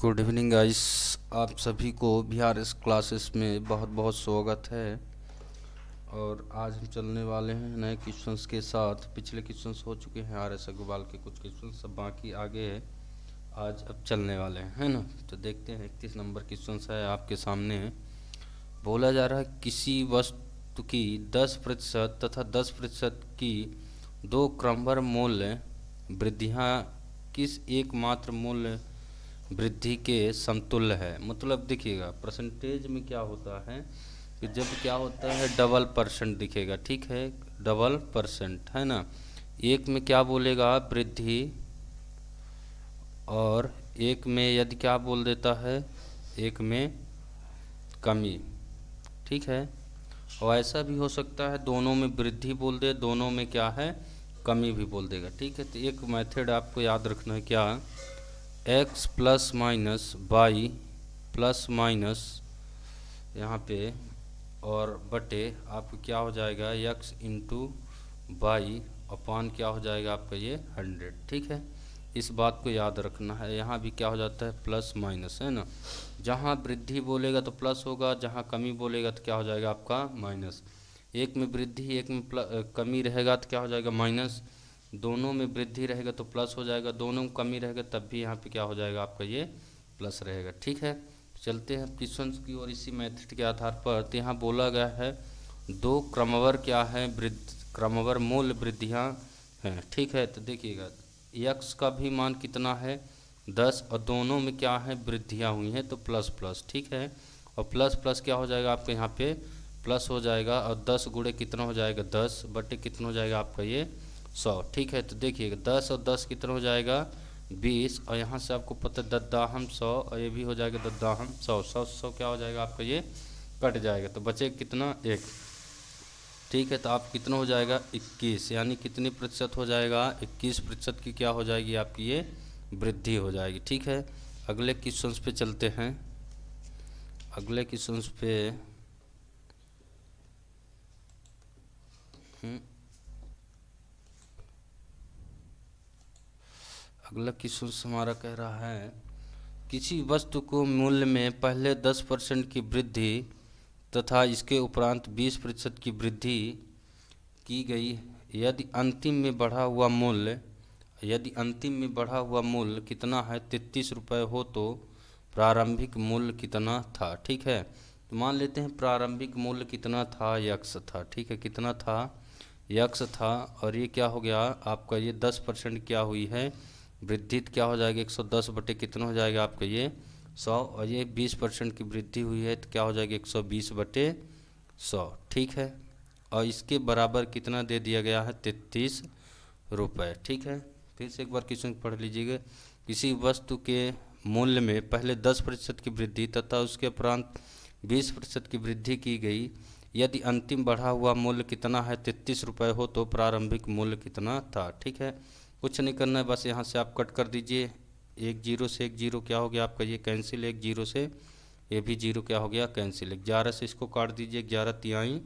Good evening guys. आप सभी को बीआरएस क्लासेस में बहुत बहुत स्वागत है। और आज हम चलने वाले हैं नए क्वेश्चंस के साथ। पिछले क्वेश्चंस हो चुके हैं आर एस अग्रवाल के कुछ क्वेश्चंस, सब बाकी आगे है, आज अब चलने वाले हैं, है ना। तो देखते हैं 31 नंबर क्वेश्चंस है आपके सामने। बोला जा रहा है किसी वस्तु की 10% तथा 10% की दो क्रमवार मूल्य वृद्धियाँ किस एकमात्र मूल्य वृद्धि के समतुल्य है। मतलब देखिएगा परसेंटेज में क्या होता है कि जब क्या होता है डबल परसेंट दिखेगा, ठीक है, डबल परसेंट है ना। एक में क्या बोलेगा वृद्धि और एक में यदि क्या बोल देता है, एक में कमी, ठीक है। और ऐसा भी हो सकता है दोनों में वृद्धि बोल दे, दोनों में क्या है कमी भी बोल देगा, ठीक है। तो एक मेथड आपको याद रखना है, क्या, x plus minus y plus minus यहाँ पे और बटे आपको क्या हो जाएगा x इंटू वाई अपान क्या हो जाएगा आपका ये 100, ठीक है। इस बात को याद रखना है। यहाँ भी क्या हो जाता है प्लस माइनस, है ना। जहाँ वृद्धि बोलेगा तो प्लस होगा, जहाँ कमी बोलेगा तो क्या हो जाएगा आपका माइनस। एक में वृद्धि एक में कमी रहेगा तो क्या हो जाएगा माइनस, दोनों में वृद्धि रहेगा तो प्लस हो जाएगा, दोनों में कमी रहेगा तब भी यहाँ पे क्या हो जाएगा आपका ये प्लस रहेगा, ठीक है। चलते हैं क्वेश्चन की और इसी मेथड के आधार पर। तो यहाँ बोला गया है दो क्रमवार क्या है क्रमवार मूल वृद्धियाँ हैं, ठीक है। तो देखिएगा यक्स का भी मान कितना है 10 और दोनों में क्या है वृद्धियाँ हुई हैं तो प्लस प्लस, ठीक है। और प्लस प्लस क्या हो जाएगा आपके यहाँ पे प्लस हो जाएगा और 10 गुणे कितना हो जाएगा 10 बटे कितना हो जाएगा आपका ये 100, ठीक है। तो देखिएगा 10 और 10 कितना हो जाएगा 20 और यहाँ से आपको पता है दद्दाहम 100 और ये भी हो जाएगा दद्दाहम 100, 100 क्या हो जाएगा आपका ये कट जाएगा तो बचे कितना 1, ठीक है। तो आप कितना हो जाएगा 21, यानी कितनी प्रतिशत हो जाएगा 21% की क्या हो जाएगी आपकी ये वृद्धि हो जाएगी, ठीक है। अगले क्वेश्चन पे चलते हैं। अगले क्वेश्चन पे अगला क्वेश्चन हमारा कह रहा है किसी वस्तु को मूल्य में पहले 10% की वृद्धि तथा इसके उपरांत 20% की वृद्धि की गई यदि अंतिम में बढ़ा हुआ मूल्य कितना है 33 रुपये हो तो प्रारंभिक मूल्य कितना था, ठीक है। तो मान लेते हैं प्रारंभिक मूल्य कितना था यक्स था, ठीक है, कितना था यक्स था। और ये क्या हो गया आपका ये 10% क्या हुई है वृद्धि, क्या हो जाएगा 110 बटे कितना हो जाएगा आपका ये 100 और ये 20% की वृद्धि हुई है तो क्या हो जाएगा 120 बटे 100, ठीक है। और इसके बराबर कितना दे दिया गया है 33 रुपये, ठीक है। फिर से एक बार क्वेश्चन पढ़ लीजिएगा। किसी वस्तु के मूल्य में पहले 10% की वृद्धि तथा उसके उपरांत 20% की वृद्धि की गई यदि अंतिम बढ़ा हुआ मूल्य कितना है 33 रुपये हो तो प्रारंभिक मूल्य कितना था, ठीक है। कुछ नहीं करना है, बस यहाँ से आप कट कर दीजिए, एक जीरो से एक जीरो क्या हो गया आपका ये कैंसिल, एक जीरो से ये भी जीरो क्या हो गया कैंसिल, 11 से इसको काट दीजिए 11 तिहाई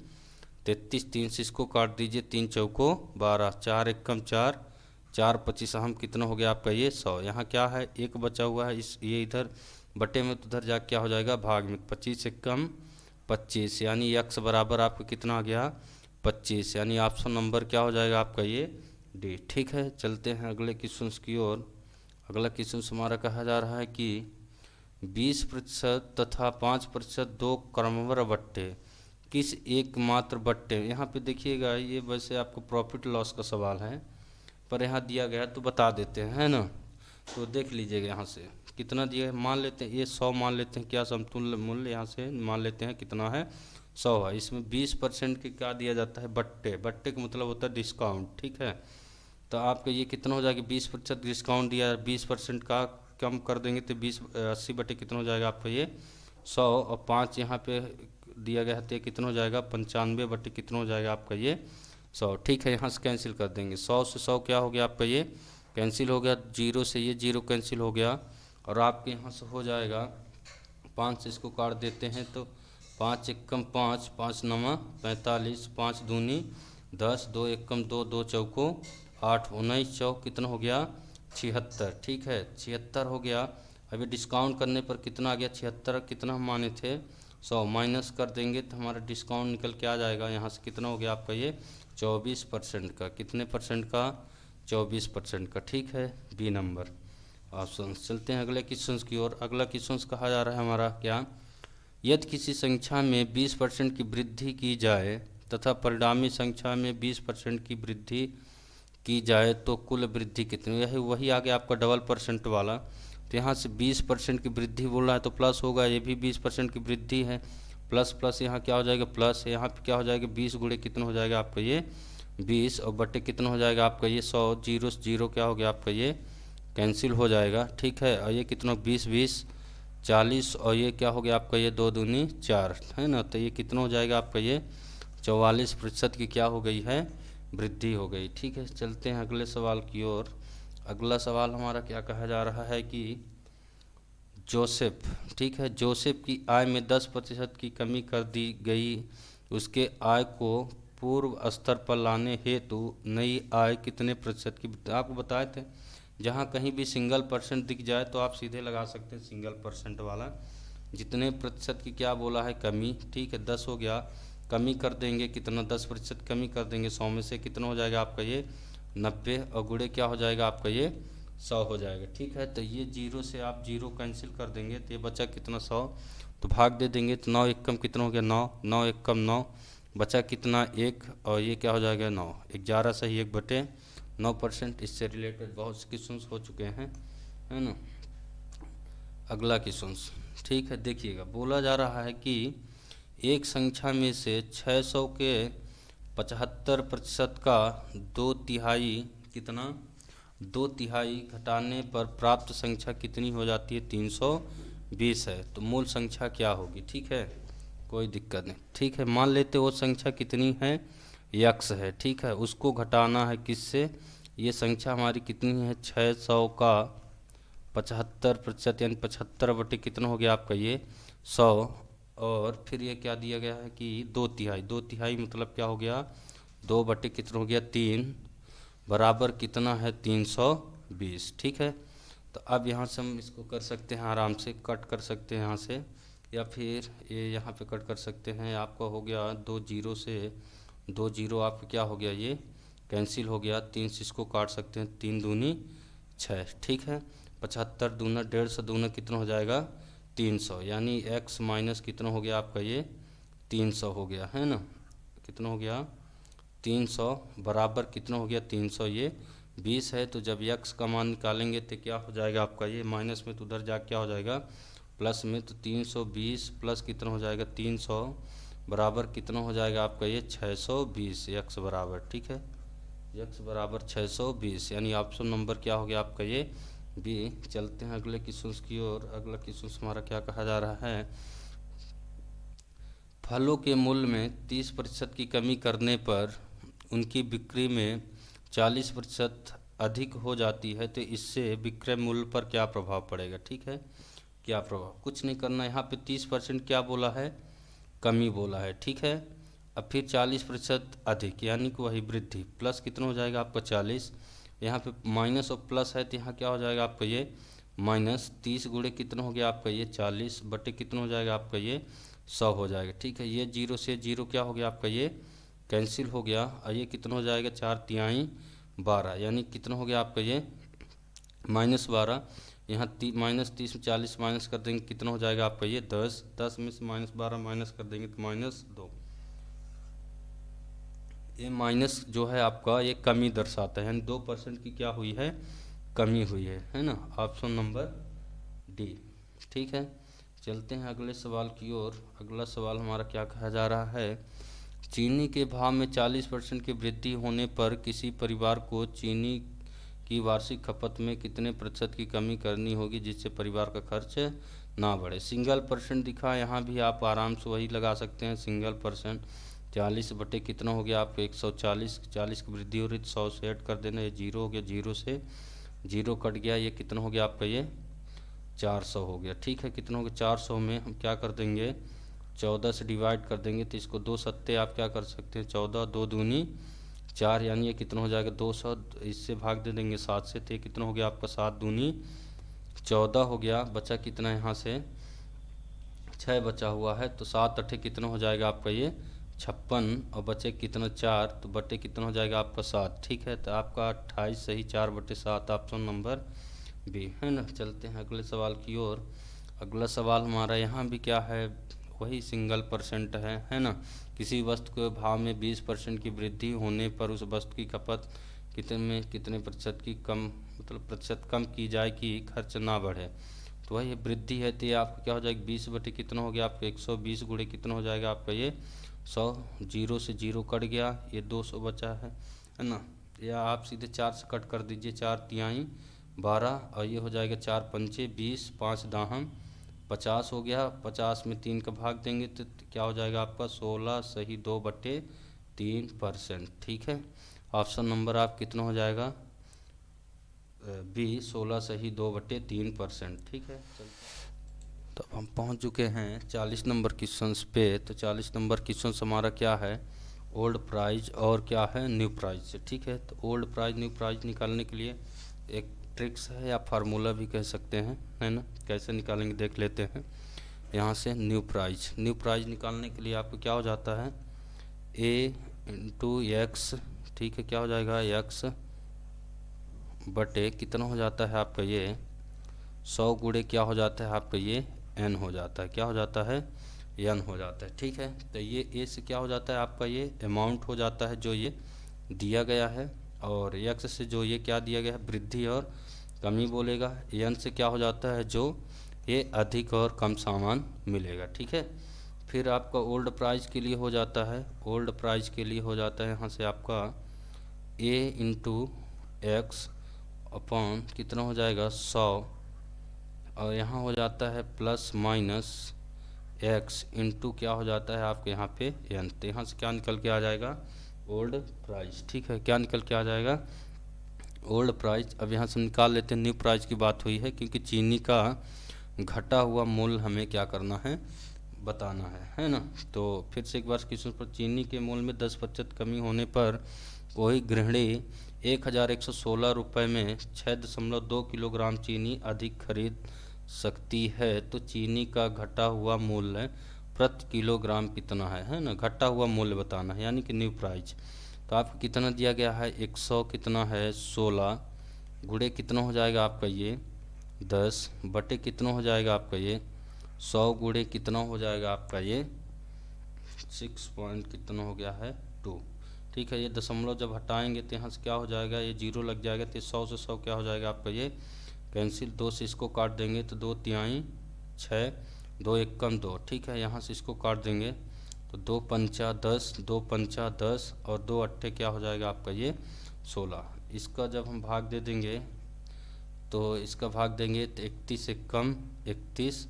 33, 3 से इसको काट दीजिए 3 चौको 12, 4 एकम 4, 4 25 हम कितना हो गया आपका ये 100। यहाँ क्या है एक बचा हुआ है इस ये इधर बटे में तो उधर जा क्या हो जाएगा भाग में, 25 एकम 25 यानी यक्स बराबर आपका कितना आ गया 25, यानी ऑप्शन नंबर क्या हो जाएगा आपका ये डी, ठीक है। चलते हैं अगले क्वेश्चन की ओर। अगला क्वेश्चन हमारा कहा जा रहा है कि 20% तथा 5% दो क्रमवार बट्टे किस एकमात्र बट्टे। यहाँ पे देखिएगा ये वैसे आपको प्रॉफिट लॉस का सवाल है पर यहाँ दिया गया तो बता देते हैं, है ना। तो देख लीजिएगा यहाँ से कितना दिया है, मान लेते हैं ये 100 मान लेते हैं, क्या समतुल्य मूल्य यहाँ से मान लेते हैं कितना है 100 है। इसमें 20% के क्या दिया जाता है बट्टे, बट्टे का मतलब होता है डिस्काउंट, ठीक है। तो आपका ये कितना हो जाएगा 20% डिस्काउंट दिया, 20% का कम कर देंगे तो 80 बटे कितना हो जाएगा आपका ये 100 और 5 यहाँ पे दिया गया है तो कितना हो जाएगा 95 बटे कितना हो जाएगा आपका ये 100, ठीक है। यहाँ से कैंसिल कर देंगे 100 से 100 क्या हो गया आपका ये कैंसिल हो गया, जीरो से ये जीरो कैंसिल हो गया और आपके यहाँ से हो जाएगा 5 से इसको काट देते हैं तो 5 एकम 5, 5 नमा 45, 5 दूनी 10, 2 एकम 2, 2 चौको 8, 19 चौक कितना हो गया 76, ठीक है 76 हो गया। अभी डिस्काउंट करने पर कितना आ गया 76, कितना हम माने थे 100, माइनस कर देंगे तो हमारा डिस्काउंट निकल के आ जाएगा यहाँ से कितना हो गया आपका ये 24% का, कितने परसेंट का 24% का, ठीक है बी नंबर ऑप्शन। चलते हैं अगले क्वेश्चन की ओर। अगला क्वेश्चन कहा जा रहा है हमारा क्या, यदि किसी संख्या में 20% की वृद्धि की जाए तथा परिणामी संख्या में 20% की वृद्धि की जाए तो कुल वृद्धि कितनी, यही वही आ गया आपका डबल परसेंट वाला। तो यहाँ से 20% की वृद्धि बोल रहा है तो प्लस होगा, ये भी 20% की वृद्धि है, प्लस प्लस यहाँ क्या हो जाएगा प्लस, यहाँ पे क्या हो जाएगा 20 गुणे कितना हो जाएगा आपका ये 20 और बटे कितना हो जाएगा आपका ये 100, जीरो जीरो क्या हो गया आपका ये कैंसिल हो जाएगा, ठीक है। और ये कितना 20 20 40 और ये क्या हो गया आपका ये 2 दूनी 4 है ना, तो ये कितना हो जाएगा आपका ये 44% की क्या हो गई है वृद्धि हो गई, ठीक है। चलते हैं अगले सवाल की ओर। अगला सवाल हमारा क्या कहा जा रहा है कि जोसेफ, ठीक है, जोसेफ की आय में 10% की कमी कर दी गई, उसके आय को पूर्व स्तर पर लाने हेतु नई आय कितने प्रतिशत की, आपको बताए थे जहाँ कहीं भी सिंगल परसेंट दिख जाए तो आप सीधे लगा सकते हैं सिंगल परसेंट वाला, जितने प्रतिशत की क्या बोला है कमी, ठीक है 10 हो गया, कमी कर देंगे कितना 10% कमी कर देंगे 100 में से कितना हो जाएगा आपका ये 90 और गुणे क्या हो जाएगा आपका ये 100 हो जाएगा, ठीक है। तो ये जीरो से आप जीरो कैंसिल कर देंगे तो ये बचा कितना 100, तो भाग दे देंगे तो 9 एकम कितना हो गया 9, 9 एकम 9, बचा कितना 1 और ये क्या हो जाएगा 9, 11 सही 1/9%। इससे रिलेटेड बहुत से क्वेश्चन हो चुके हैं, है ना। अगला क्वेश्चन, ठीक है, देखिएगा बोला जा रहा है कि एक संख्या में से 600 के 75% का 2/3 कितना 2/3 घटाने पर प्राप्त संख्या कितनी हो जाती है 320 है, तो मूल संख्या क्या होगी, ठीक है कोई दिक्कत नहीं, ठीक है। मान लेते वो संख्या कितनी है यक्स है, ठीक है, उसको घटाना है किससे, ये संख्या हमारी कितनी है 600 का 75% यानी 75 बटे कितना हो गया आपका ये 100, और फिर ये क्या दिया गया है कि 2/3, 2/3 मतलब क्या हो गया 2 बटे कितना हो गया 3 बराबर कितना है 320, ठीक है। तो अब यहाँ से हम इसको कर सकते हैं आराम से, कट कर सकते हैं यहाँ से, या फिर ये यहाँ पे कट कर सकते हैं, आपका हो गया 2 जीरो से 2 जीरो आपका क्या हो गया ये कैंसिल हो गया, 3 से इसको काट सकते हैं, 3 दूनी 6, ठीक है। 75 दूना 150 दूना कितना हो जाएगा 300, यानी x माइनस कितना हो गया आपका ये 300 हो गया, है ना, कितना हो गया 300 बराबर कितना हो गया 300 ये 20 है, तो जब x का मान निकालेंगे तो क्या हो जाएगा आपका ये माइनस में तो उधर जा क्या हो जाएगा प्लस में, तो 320 प्लस कितना हो जाएगा 300 बराबर कितना हो जाएगा आपका ये 620 x बराबर, ठीक है x बराबर 620, यानी ऑप्शन नंबर क्या हो गया आपका ये बी। चलते हैं अगले क्वेश्चन की ओर। अगला क्वेश्चन हमारा क्या कहा जा रहा है, फलों के मूल्य में 30% की कमी करने पर उनकी बिक्री में 40% अधिक हो जाती है, तो इससे विक्रय मूल्य पर क्या प्रभाव पड़ेगा, ठीक है क्या प्रभाव, कुछ नहीं करना, यहाँ पे 30% क्या बोला है कमी बोला है, ठीक है। अब फिर 40% अधिक यानी कि वही वृद्धि, प्लस कितना हो जाएगा आपका 40, यहाँ पे माइनस और प्लस है तो यहाँ क्या हो जाएगा आपका ये माइनस, 30 गुणे कितना हो गया आपका ये 40 बटे कितना हो जाएगा आपका ये 100 हो जाएगा, ठीक है। ये जीरो से जीरो क्या हो गया आपका ये कैंसिल हो गया, और ये कितना हो जाएगा 4×3 12, यानी कितना हो गया आपका ये -12, यहाँ -30 में 40 माइनस कर देंगे कितना हो जाएगा आपका ये 10, 10 में से -12 माइनस कर देंगे तो -2, ये माइनस जो है आपका ये कमी दर्शाता है, यानी 2% की क्या हुई है कमी हुई है ना, ऑप्शन नंबर डी, ठीक है। चलते हैं अगले सवाल की ओर। अगला सवाल हमारा क्या कहा जा रहा है, चीनी के भाव में 40% की वृद्धि होने पर किसी परिवार को चीनी की वार्षिक खपत में कितने प्रतिशत की कमी करनी होगी जिससे परिवार का खर्च ना बढ़े। सिंगल परसेंट दिखा, यहाँ भी आप आराम से वही लगा सकते हैं सिंगल परसेंट, 40 बटे कितना हो गया आपको 140, 40 की वृद्धि हो रही तो 100 से ऐड कर देना, ये जीरो हो गया, जीरो से जीरो कट गया, ये कितना हो गया आपका ये 400 हो गया, ठीक है। कितना हो गया 400 में हम क्या कर देंगे 14 से डिवाइड कर देंगे, तो इसको 2 सत्ते आप क्या कर सकते हैं 14, 2 दूनी 4, यानी ये कितना हो जाएगा 200, इससे भाग दे देंगे 7 से, तो ये कितना हो गया आपका 7 दूनी 14 हो गया, बचा कितना यहाँ से 6 बचा हुआ है, तो 7 अट्ठे कितना हो जाएगा आपका ये 56, और बचे कितना 4, तो बटे कितना हो जाएगा आपका 7। ठीक है, तो आपका 28 सही 4/7 ऑप्शन नंबर बी है ना। चलते हैं अगले सवाल की ओर। अगला सवाल हमारा यहाँ भी क्या है, वही सिंगल परसेंट है ना। किसी वस्तु के भाव में 20% की वृद्धि होने पर उस वस्तु की खपत कितने प्रतिशत की कम, मतलब प्रतिशत कम की जाए कि खर्च ना बढ़े। तो वही वृद्धि है, तो ये आपका क्या हो जाएगा 20 बटे कितना हो गया आपका 120 गुणे कितना हो जाएगा आपका ये 100, जीरो से जीरो कट गया, ये 200 बचा है ना। या आप सीधे 4 से कट कर दीजिए, 4 तिहाई 12, और ये हो जाएगा 4 पंचे 20, 5 दाहम 50 हो गया। 50 में 3 का भाग देंगे तो क्या हो जाएगा आपका 16 सही 2/3%। ठीक है, ऑप्शन नंबर आप कितना हो जाएगा बी 16 सही 2/3%। ठीक है, तो अब हम पहुंच चुके हैं 40 नंबर क्वेश्चन पे। तो 40 नंबर क्वेश्चन हमारा क्या है, ओल्ड प्राइज और क्या है न्यू प्राइज से। ठीक है, तो ओल्ड प्राइज न्यू प्राइज निकालने के लिए एक ट्रिक्स है या फार्मूला भी कह सकते हैं, है ना। कैसे निकालेंगे देख लेते हैं। यहाँ से न्यू प्राइज निकालने के लिए आपको क्या हो जाता है ए इंटू एक्स। ठीक है, क्या हो जाएगा एक्स बटे कितना हो जाता है आपका ये 100 गुणे क्या हो जाता है आपका ये एन हो जाता है, क्या हो जाता है एन हो जाता है। ठीक है, तो ये ए से क्या हो जाता है आपका ये अमाउंट हो जाता है जो ये दिया गया है, और एक्स से जो ये क्या दिया गया है वृद्धि और कमी बोलेगा। एन से क्या हो जाता है जो ये अधिक और कम सामान मिलेगा। ठीक है, फिर आपका ओल्ड प्राइस के लिए हो जाता है, ओल्ड प्राइस के लिए हो जाता है यहाँ से आपका ए इंटू एक्स अपॉन कितना हो जाएगा 100, और यहाँ हो जाता है प्लस माइनस एक्स इंटू क्या हो जाता है आपके यहाँ पे एन। तो यहाँ से क्या निकल के आ जाएगा ओल्ड प्राइस। ठीक है, क्या निकल के आ जाएगा ओल्ड प्राइस। अब यहाँ से निकाल लेते हैं न्यू प्राइस की बात हुई है, क्योंकि चीनी का घटा हुआ मूल्य हमें क्या करना है बताना है ना। तो फिर से एक बार क्वेश्चन पर, चीनी के मूल्य में 10% कमी होने पर कोई गृहिणी 1116 रुपये में 6.2 किलोग्राम चीनी अधिक खरीद सकती है। तो चीनी का घटा हुआ मूल्य प्रति किलोग्राम कितना है ना। घटा हुआ मूल्य बताना है यानी कि न्यू प्राइस। तो आपको कितना दिया गया है 100 कितना है 16 गुणे कितना हो जाएगा आपका ये 10 बटे कितना हो जाएगा आपका ये 100 गुणे कितना हो जाएगा आपका ये 6 पॉइंट कितना हो गया है 2। ठीक है, ये दशमलव जब हटाएंगे तो यहाँ से क्या हो जाएगा ये जीरो लग जाएगा, तो 100 से 100 क्या हो जाएगा आपका ये कैंसिल। 2 से इसको काट देंगे तो 2 तिहाई 6, 2 एकम 2। ठीक है, यहाँ से इसको काट देंगे तो 2 पंचा 10, 2 पंचा 10 और 2 अट्ठे क्या हो जाएगा आपका ये 16। इसका जब हम भाग दे देंगे तो इसका भाग देंगे तो 31 एकम 31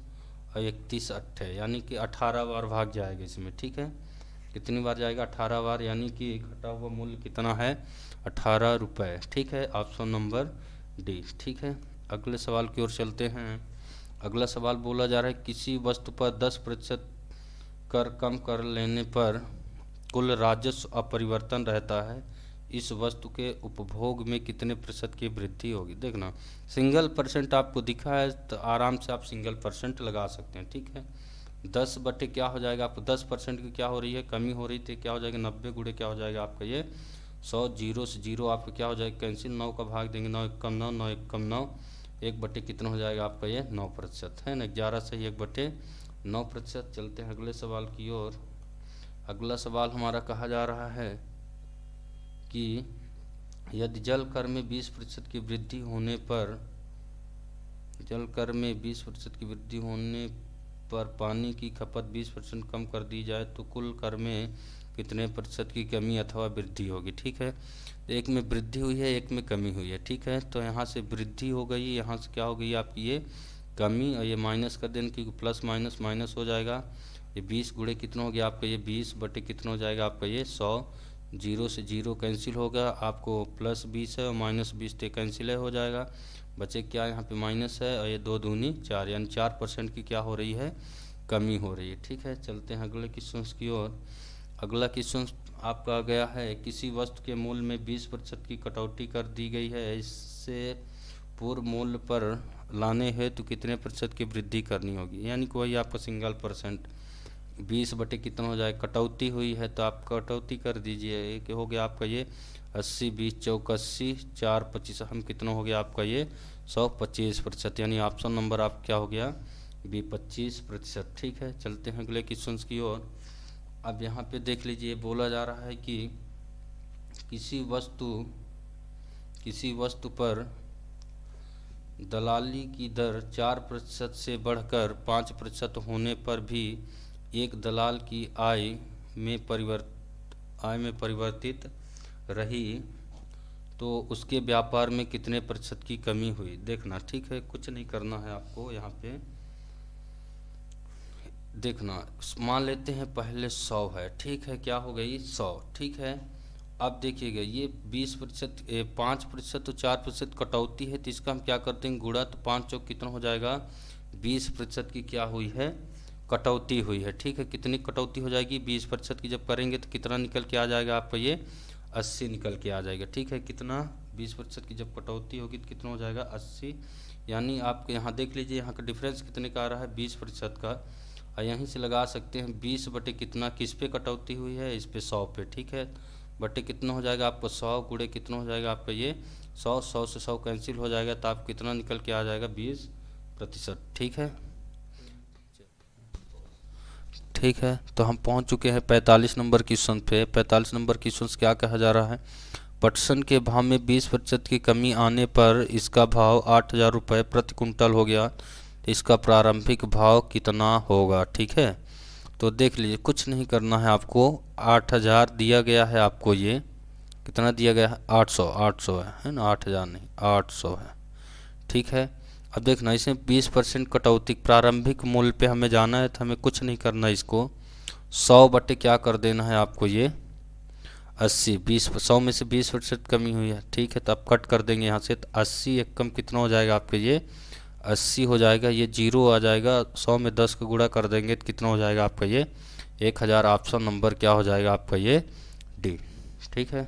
और 31 अट्ठे यानी कि 18 बार भाग जाएगा इसमें। ठीक है, कितनी बार जाएगा 18 बार, यानी कि घटा हुआ मूल्य कितना है 18 रुपये। ठीक है, ऑप्शन नंबर डी। ठीक है, अगले सवाल की ओर चलते हैं। अगला सवाल बोला जा रहा है किसी वस्तु पर 10% कर कम कर लेने पर कुल राजस्व अपरिवर्तन रहता है, इस वस्तु के उपभोग में कितने प्रतिशत की वृद्धि होगी। देखना सिंगल परसेंट आपको दिखा है तो आराम से आप सिंगल परसेंट लगा सकते हैं। ठीक है, 10 बटे क्या हो जाएगा आपको 10% की क्या हो रही है कमी हो रही थी, क्या हो जाएगा 90 गुणे क्या हो जाएगा आपका ये 100, जीरो से जीरो आपका क्या हो जाएगा कैंसिल, 9 का भाग देंगे 9 एकम 9, 9 एकम 9, 1 बटे कितना हो जाएगा आपका ये 9% है ना। 11 से 1/9%। चलते हैं अगले सवाल की ओर। अगला सवाल हमारा कहा जा रहा है कि यदि जल कर में 20% की वृद्धि होने पर जल कर में 20% की वृद्धि होने पर पानी की खपत 20% कम कर दी जाए तो कुल कर में कितने प्रतिशत की कमी अथवा वृद्धि होगी। ठीक है, एक में वृद्धि हुई है एक में कमी हुई है। ठीक है, तो यहाँ से वृद्धि हो गई, यहाँ से क्या हो गई आपकी ये कमी, और ये माइनस कर देने क्योंकि प्लस माइनस माइनस हो जाएगा। ये 20 गुणे कितना हो गया आपका ये 20 बटे कितना हो जाएगा आपका ये 100, जीरो से जीरो कैंसिल होगा, आपको प्लस 20 है और माइनस 20 तो कैंसिल हो जाएगा, बचे क्या यहाँ पे माइनस है, और ये 2 दूनी 4 यानी 4% की क्या हो रही है कमी हो रही है। ठीक है, चलते हैं अगले क्वेश्चन की ओर। अगला क्वेश्चन आपका गया है किसी वस्तु के मूल्य में 20% की कटौती कर दी गई है, इससे पूर्व मूल्य पर लाने हेतु कितने प्रतिशत की वृद्धि करनी होगी, यानी कि वही आपका सिंगल परसेंट 20 बटे कितना हो जाए, कटौती हुई है तो आप कटौती कर दीजिए। एक हो गया आपका ये 80 20 चौक 80 4 25, हम कितना हो गया आपका ये 125%, यानी ऑप्शन नंबर आप क्या हो गया बी 25%। ठीक है, चलते हैं अगले क्वेश्चन की ओर। अब यहाँ पे देख लीजिए, बोला जा रहा है कि किसी वस्तु पर दलाली की दर 4% से बढ़कर 5% होने पर भी एक दलाल की आय में परिवर्तित रही तो उसके व्यापार में कितने प्रतिशत की कमी हुई, देखना। ठीक है, कुछ नहीं करना है आपको, यहाँ पे देखना। मान लेते हैं पहले 100 है, ठीक है, क्या हो गई 100, ठीक है। अब देखिएगा ये 20%, 5% तो 4% कटौती है, तो इसका हम क्या करते हैं गुणा, तो 5 चौक कितना हो जाएगा 20% की क्या हुई है कटौती हुई है। ठीक है, कितनी कटौती हो जाएगी 20% की जब करेंगे तो कितना निकल के आ जाएगा आपका ये 80 निकल के आ जाएगा। ठीक है, कितना 20% की जब कटौती होगी तो कितना हो जाएगा 80, यानी आपके यहाँ देख लीजिए यहाँ का डिफरेंस कितने का आ रहा है 20% का। और यहीं से लगा सकते हैं 20 बटे कितना किस पे कटौती हुई है, इस पे 100 पे। ठीक है, बटे कितना हो जाएगा आपको 100 गुणे कितना हो जाएगा आपका ये 100 से 100 कैंसिल हो जाएगा, तो आप कितना निकल के आ जाएगा 20%। ठीक है, ठीक है, तो हम पहुंच चुके हैं 45 नंबर क्वेश्चन पे। 45 नंबर क्वेश्चन क्या कहा जा रहा है, पटसन के भाव में 20% की कमी आने पर इसका भाव 8,000 रुपये प्रति कुंटल हो गया, इसका प्रारंभिक भाव कितना होगा। ठीक है, तो देख लीजिए कुछ नहीं करना है आपको, 8,000 दिया गया है आपको, ये कितना दिया गया है 800 है ना, 8,000 नहीं 800 है। ठीक है, अब देखना इसमें 20% कटौती, प्रारंभिक मूल्य पे हमें जाना है, तो हमें कुछ नहीं करना, इसको 100 बटे क्या कर देना है आपको ये 80, 100 में से 20% कमी हुई है। ठीक है, तो आप कट कर देंगे यहाँ से, तो 80 एक कम कितना हो जाएगा आपके ये 80 हो जाएगा, ये 0 आ जाएगा, 100 में 10 का गुणा कर देंगे तो कितना हो जाएगा आपका ये 1,000। ऑप्शन नंबर क्या हो जाएगा आपका ये डी। ठीक है।